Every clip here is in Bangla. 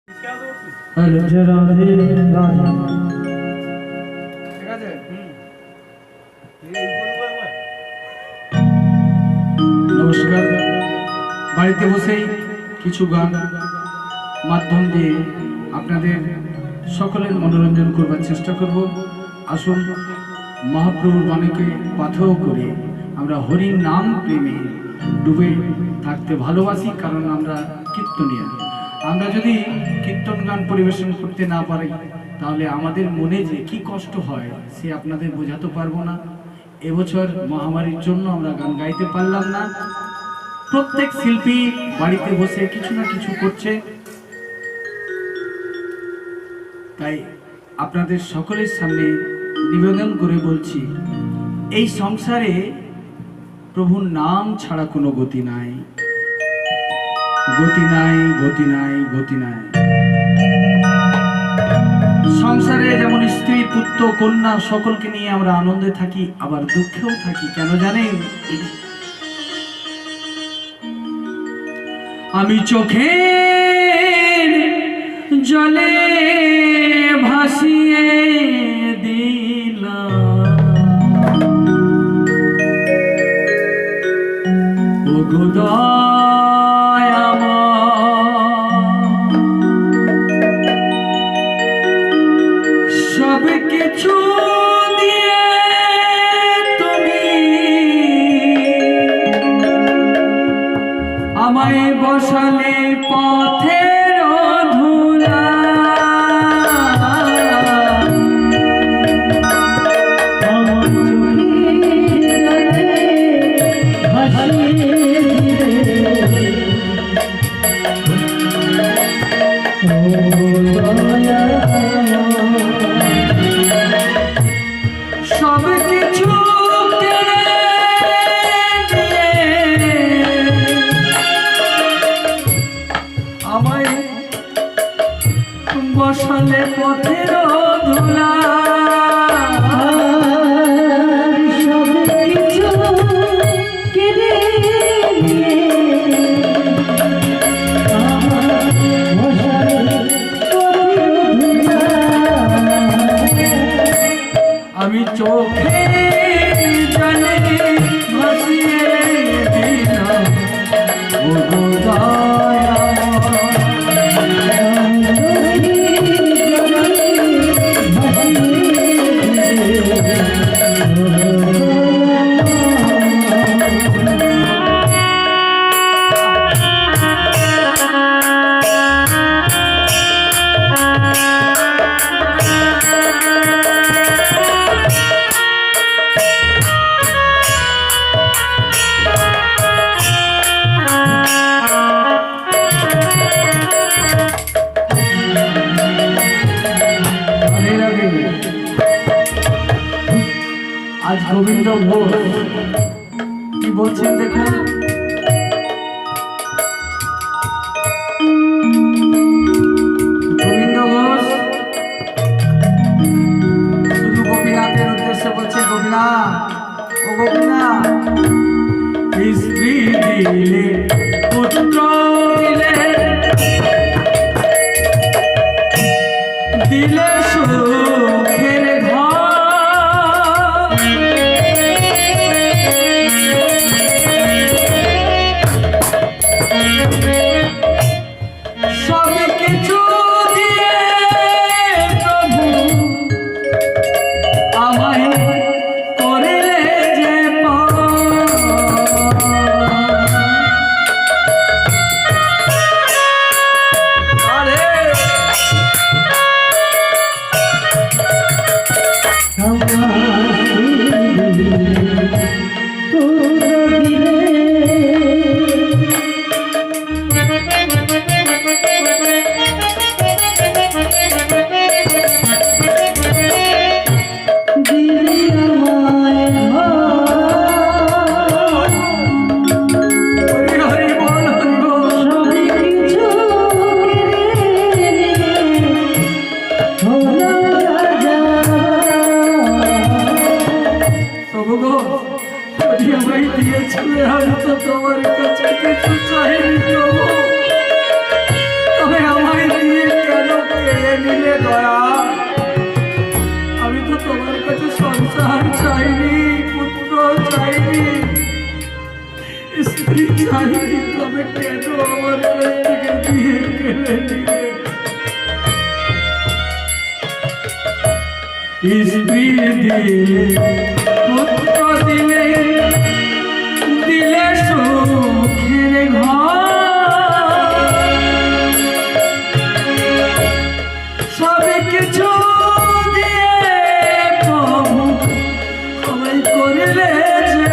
রাধে রাধে রাধে। ঠিক আছে। নমস্কার। বাড়িতে বসেই কিছু গান মাধ্যম দিয়ে আপনাদের সকলের মনোরঞ্জন করবার চেষ্টা করব। আসুন মহাপ্রভুর বাণীকে পাথেয় করে আমরা হরির নাম প্রেমে ডুবে থাকতে ভালোবাসি, কারণ আমরা কীর্তনিয়া। আমরা যদি কীর্তন গান পরিবেশন করতে না পারি তাহলে আমাদের মনে যে কি কষ্ট হয় সে আপনাদের বোঝাতে পারবো না। এবছর মহামারীর জন্য আমরা গান গাইতে পারলাম না। প্রত্যেক শিল্পী বাড়িতে বসে কিছু না কিছু করছে, তাই আপনাদের সকলের সামনে নিবেদন করে বলছি, এই সংসারে প্রভুর নাম ছাড়া কোনো গতি নাই, গতি নাই, গতি নাই, গতি নাই। সংসারে যেমন স্ত্রী পুত্র কন্যা সকলকে নিয়ে আমরা আনন্দে থাকি, আবার দুঃখেও থাকি। কেন জানেন? আমি চোখের জলে ভাসিয়ে দিলাম ও দয়াময়, সব কিছু দিয়ে তুমি আমায় বসালে পথের ধুলা। সব কিছু আমায় বসালে পথের ধুলা। সব কিছু কেড়ে নিয়ে আমার বসালে পথের ধুলা। আমি চোখে জলে ভাসিয়ে দিলাম ও আজ গোবিন্দ ঘোষ কি বলছেন দেখুন। গোবিন্দ ঘোষ শুধু গোপীনাথের উদ্দেশ্যে বলছে, গোপীনাথ, ও গোপীনাথ, স্ত্রী দিলে পুত্র দিলে, দিলে সুখের ঘর, সব কিছু দিয়ে প্রভু আমায় করিলে যে আরে কেন আমার কাছ থেকে বিয়ে কেড়ে নিলে? স্ত্রী দিলে পুত্র দিলে দিলে সুখের ঘর, সব কিছু দিয়ে প্রভু আমায় করলে যে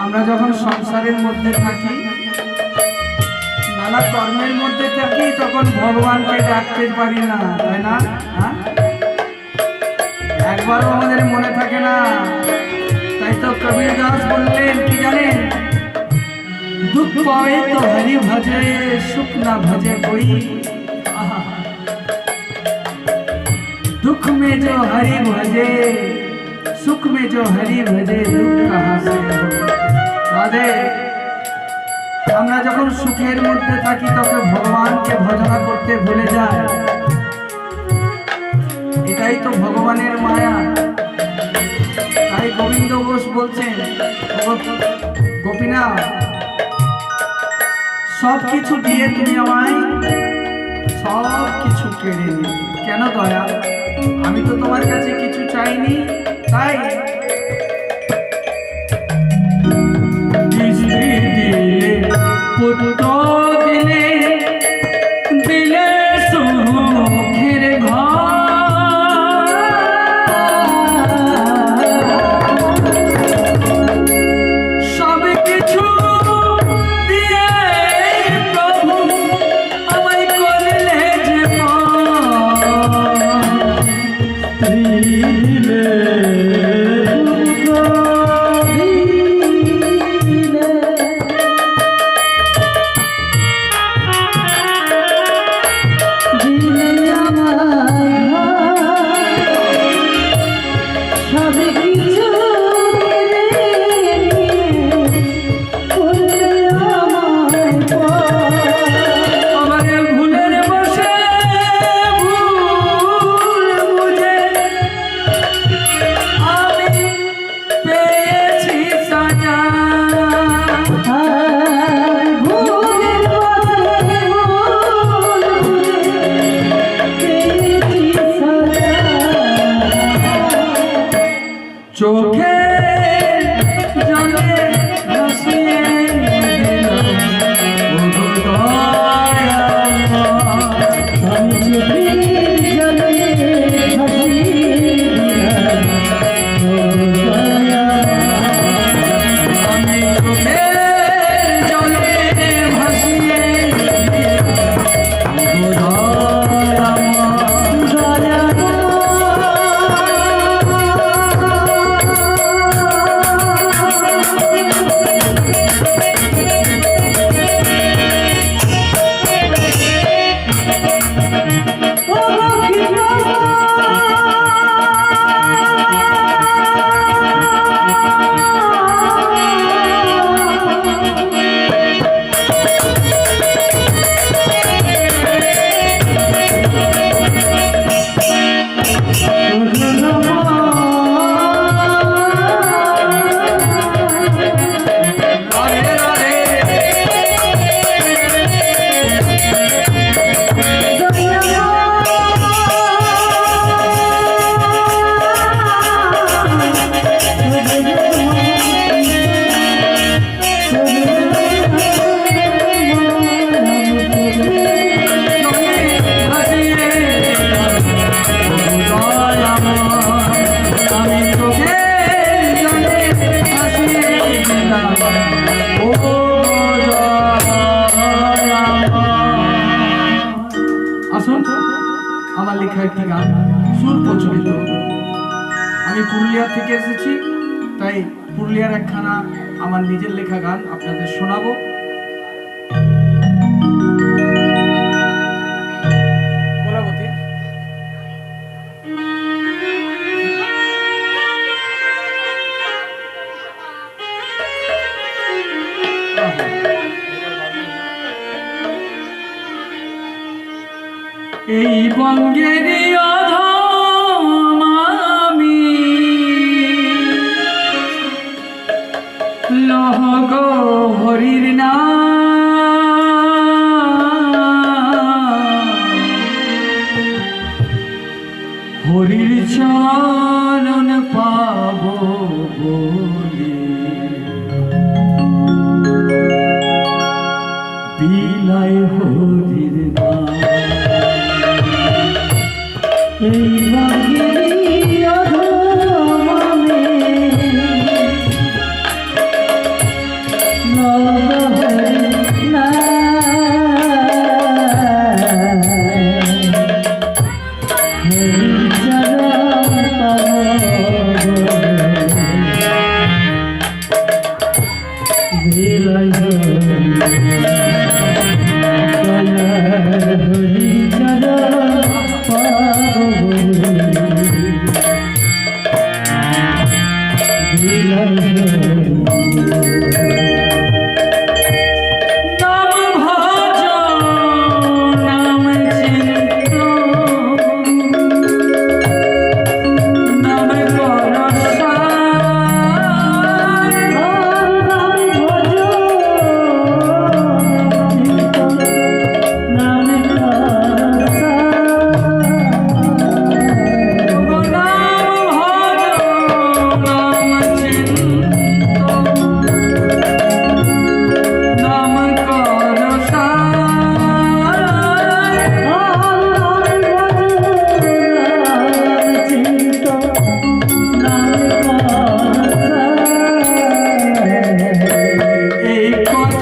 আমরা যখন সংসারের মধ্যে থাকি, নানা কর্মের মধ্যে থাকি, তখন ভগবানকে ডাকতে পারি না, তাই না? হ্যাঁ, একবারও আমাদের মনে থাকে না। তাই তো কবির দাস বললেন কি জানেন, দুঃখ পাবে তো হরি ভজে, সুখ না ভজে कोई। दुख में जो हरि भजे, सुख में जो हरि भजे, दुख कहाँ से हो। আদে আমরা যখন সুখের মধ্যে থাকি তখন ভগবানকে ভজনা করতে ভুলে যায়। এটাই তো ভগবানের মায়া। তাই গোবিন্দ ঘোষ বলছেন, গোপীনাথ সব কিছু দিয়ে তুমি আমায় সব কিছু কেড়ে নিলে কেন দয়া? আমি তো তোমার কাছে কিছু চাইনি। তাই পুত্র দিলে দিলে সুখের ঘর, সব কিছু দিয়ে প্রভু আমায় করলে যে দিলে আসুন, আমার লেখা একটি গান সুর প্রচলিত। আমি পুরুলিয়া থেকে এসেছি, তাই পুরুলিয়ার একখানা আমার নিজের লেখা গান আপনাদের শোনাবো। এই বঙ্গের অধম আমি লহ গো হরির নাম, হরির চরণ পাব বলে বিলাই হরির নাম। এই বাগেরই অধম আমি নগহরি নাম, হরি চরণ পাব বিলাই হরি চরণ পাব নাম ভজ নাম চিন্ত নাম কর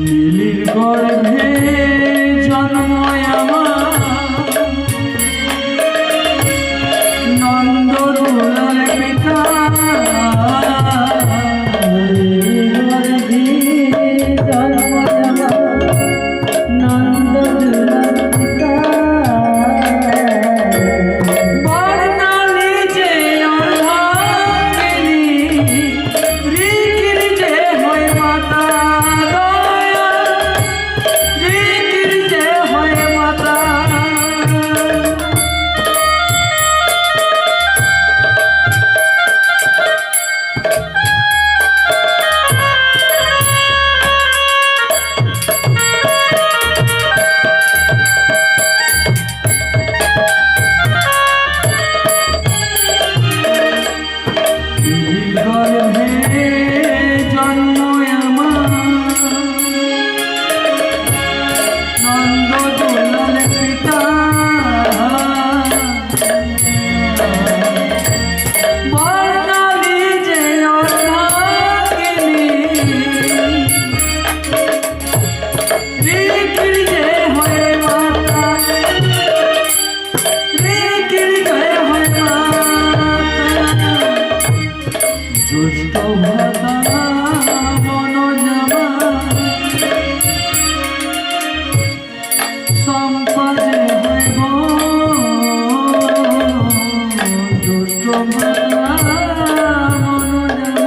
নীলির গর্ভে জন্ম আমার নন্দ দুলাল পিতা, নন্দ দুলাল পিতা, বর্ণালী যে অর্ধাঙ্গিনী, ঋকির যে হয় মাতা দয়া, ঋকির যে হয় মাতা। গর্ভে জন্ম আমার নন্দ দুলাল পিতা, বর্ণালী যে অর্ধাঙ্গিনী, ঋকির যে হয় মাতা, ঋকির যে হয় মাতা। জ্যৈষ্ঠ ভাতা মনোজমা সম্পদে হইব, জ্যৈষ্ঠ ভাতা মনোজমা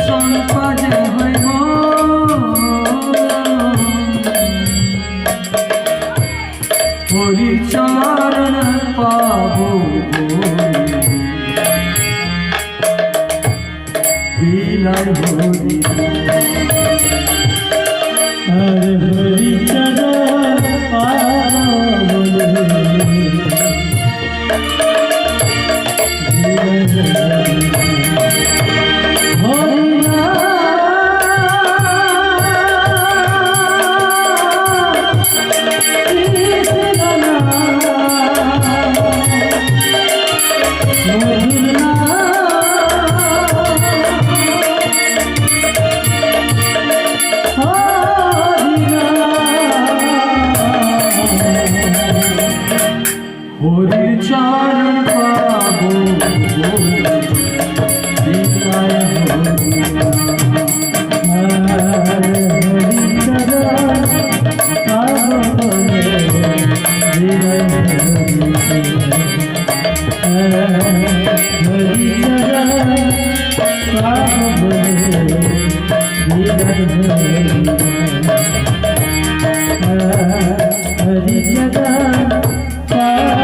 সম্পদে হইব, হরি চরণ পাব বিলাই হরি হরি চরণ পাব হরি নাম हरि चरण पावन